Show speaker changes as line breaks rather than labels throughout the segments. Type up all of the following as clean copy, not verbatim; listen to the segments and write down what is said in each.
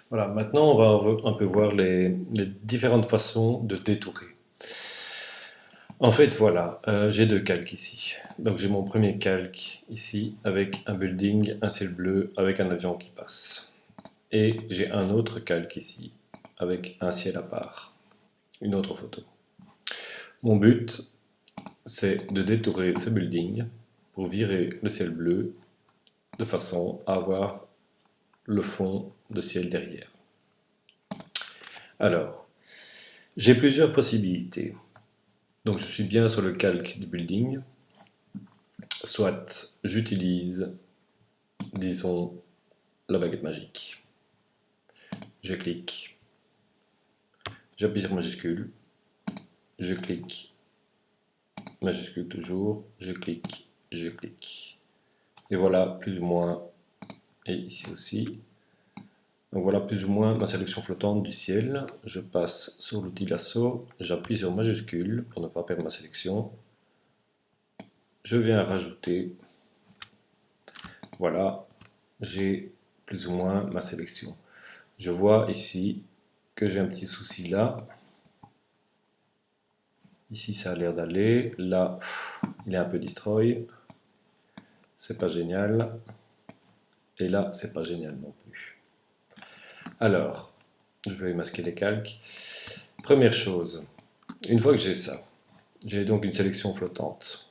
Voilà, maintenant on va un peu voir les différentes façons de détourer. En fait, voilà, j'ai deux calques ici. Donc j'ai mon premier calque ici avec un building, un ciel bleu avec un avion qui passe. Et j'ai un autre calque ici avec un ciel à part, une autre photo. Mon but, c'est de détourer ce building pour virer le ciel bleu de façon à avoir le fond de ciel derrière. Alors, j'ai plusieurs possibilités. Donc je suis bien sur le calque du building, soit j'utilise, disons, la baguette magique. Je clique, j'appuie sur majuscule, je clique, majuscule toujours, je clique, je clique. Et voilà plus ou moins, et ici aussi. Donc voilà plus ou moins ma sélection flottante du ciel. Je passe sur l'outil lasso, j'appuie sur majuscule pour ne pas perdre ma sélection. Je viens rajouter, voilà, j'ai plus ou moins ma sélection. Je vois ici que j'ai un petit souci là. Ici ça a l'air d'aller, là il est un peu destroy, c'est pas génial, et là c'est pas génial non plus. Alors, je vais masquer les calques. Première chose, une fois que j'ai ça, j'ai donc une sélection flottante.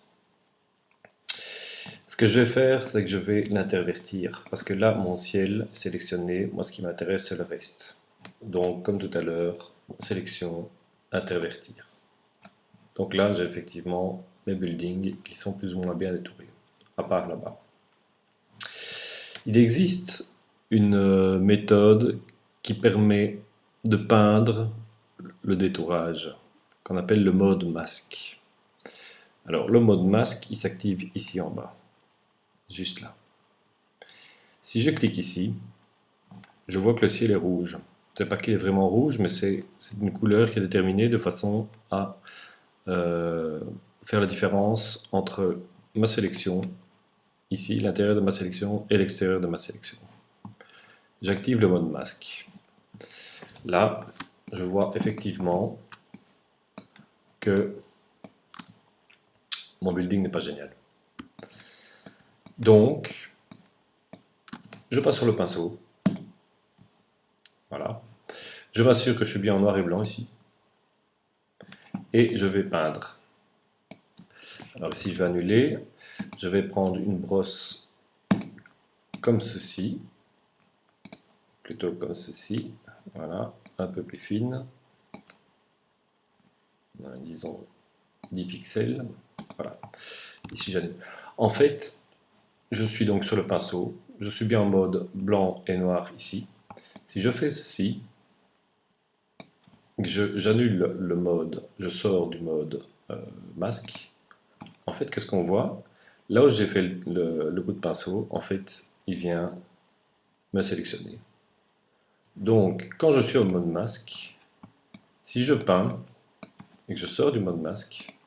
Ce que je vais faire, c'est que je vais l'intervertir, parce que là mon ciel est sélectionné, moi ce qui m'intéresse c'est le reste. Donc comme tout à l'heure, sélection, intervertir. Donc là j'ai effectivement mes buildings qui sont plus ou moins bien détourés, à part là-bas. Il existe une méthode qui permet de peindre le détourage, qu'on appelle le mode masque. Alors le mode masque, il s'active ici en bas, juste là. Si je clique ici, je vois que le ciel est rouge. C'est pas qu'il est vraiment rouge, mais c'est une couleur qui est déterminée de façon à faire la différence entre ma sélection, ici, l'intérieur de ma sélection, et l'extérieur de ma sélection. J'active le mode masque. Là, je vois effectivement que mon building n'est pas génial. Donc, je passe sur le pinceau. Voilà. Je m'assure que je suis bien en noir et blanc ici. Et je vais peindre. Alors ici, je vais annuler. Je vais prendre une brosse comme ceci. Plutôt comme ceci. Voilà. Un peu plus fine. Disons 10 pixels. Voilà. Ici, j'annule. En fait, je suis donc sur le pinceau. Je suis bien en mode blanc et noir ici. Si je fais ceci, j'annule le mode, je sors du mode masque, en fait, qu'est-ce qu'on voit? Là où j'ai fait le coup de pinceau, en fait, il vient me sélectionner. Donc, quand je suis au mode masque, si je peins et que je sors du mode masque,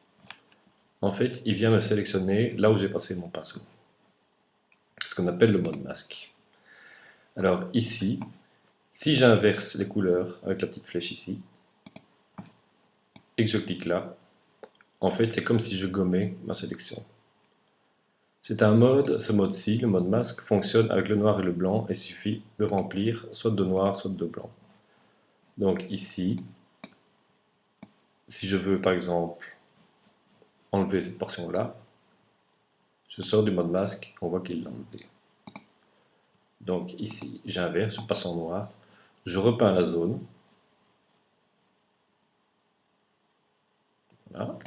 en fait, il vient me sélectionner là où j'ai passé mon pinceau. C'est ce qu'on appelle le mode masque. Alors ici, si j'inverse les couleurs avec la petite flèche ici, et que je clique là, en fait, c'est comme si je gommais ma sélection. C'est un mode, ce mode-ci, le mode masque, fonctionne avec le noir et le blanc et suffit de remplir soit de noir, soit de blanc. Donc ici, si je veux par exemple enlever cette portion-là, je sors du mode masque, on voit qu'il l'a enlevé. Donc ici, j'inverse, je passe en noir, je repeins la zone. Voilà.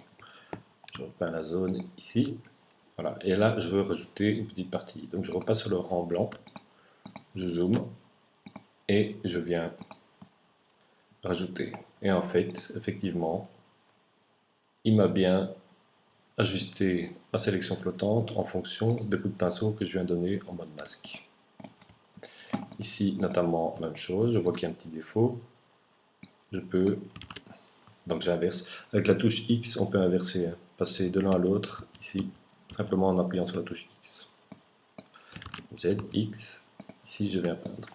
Je repeins la zone ici. Voilà. Et là, je veux rajouter une petite partie. Donc je repasse sur le rang blanc, je zoome et je viens rajouter. Et en fait, effectivement, il m'a bien ajusté ma sélection flottante en fonction des coups de pinceau que je viens donner en mode masque. Ici, notamment, même chose, je vois qu'il y a un petit défaut. Je peux, donc j'inverse. Avec la touche X, on peut inverser, passer de l'un à l'autre, ici, simplement en appuyant sur la touche X. Z, X, ici je viens peindre.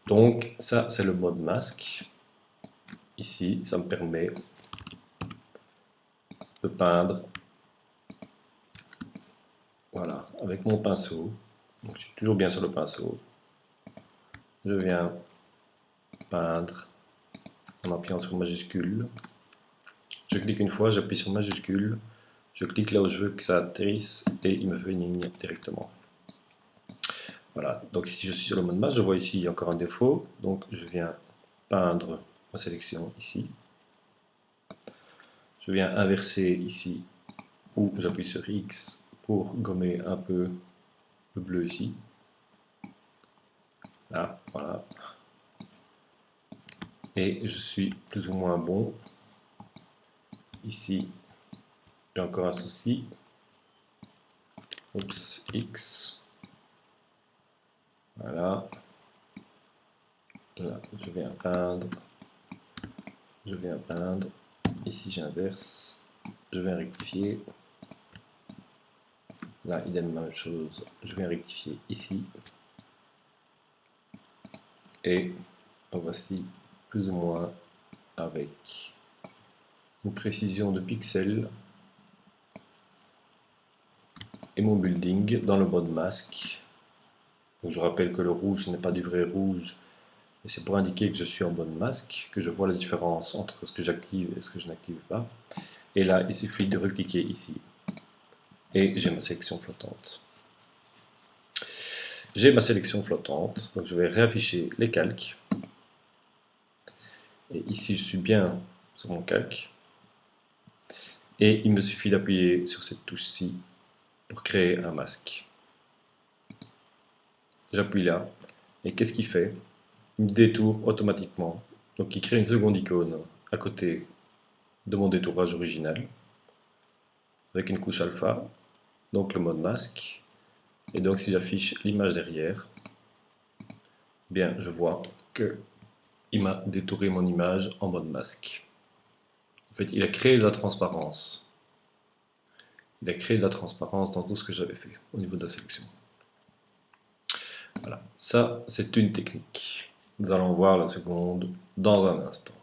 Donc ça c'est le mode masque. Ici ça me permet de peindre, voilà, avec mon pinceau. Donc je suis toujours bien sur le pinceau. Je viens peindre en appuyant sur majuscule. Je clique une fois, j'appuie sur majuscule, je clique là où je veux que ça atterrisse et il me fait une ligne directement. Voilà, donc ici je suis sur le mode masque, je vois ici encore un défaut, donc je viens peindre ma sélection ici. Je viens inverser ici, ou j'appuie sur X pour gommer un peu le bleu ici. Là, voilà. Et je suis plus ou moins bon. Ici, j'ai encore un souci. Oups, X. Voilà. Là, je viens peindre. Je viens peindre. Ici, j'inverse. Je viens rectifier. Là, idem, même chose. Je viens rectifier ici. Et voici plus ou moins avec une précision de pixels et mon building dans le mode masque. Donc je rappelle que le rouge ce n'est pas du vrai rouge et c'est pour indiquer que je suis en mode masque, que je vois la différence entre ce que j'active et ce que je n'active pas. Et là il suffit de recliquer ici et j'ai ma sélection flottante. J'ai ma sélection flottante, donc je vais réafficher les calques. Et ici je suis bien sur mon calque. Et il me suffit d'appuyer sur cette touche-ci pour créer un masque. J'appuie là, et qu'est-ce qu'il fait? Il me détourne automatiquement. Donc il crée une seconde icône à côté de mon détourage original, avec une couche alpha, donc le mode masque. Et donc si j'affiche l'image derrière, bien je vois que il m'a détourné mon image en mode masque. En fait, il a créé de la transparence. Il a créé de la transparence dans tout ce que j'avais fait au niveau de la sélection. Voilà, ça c'est une technique. Nous allons voir la seconde dans un instant.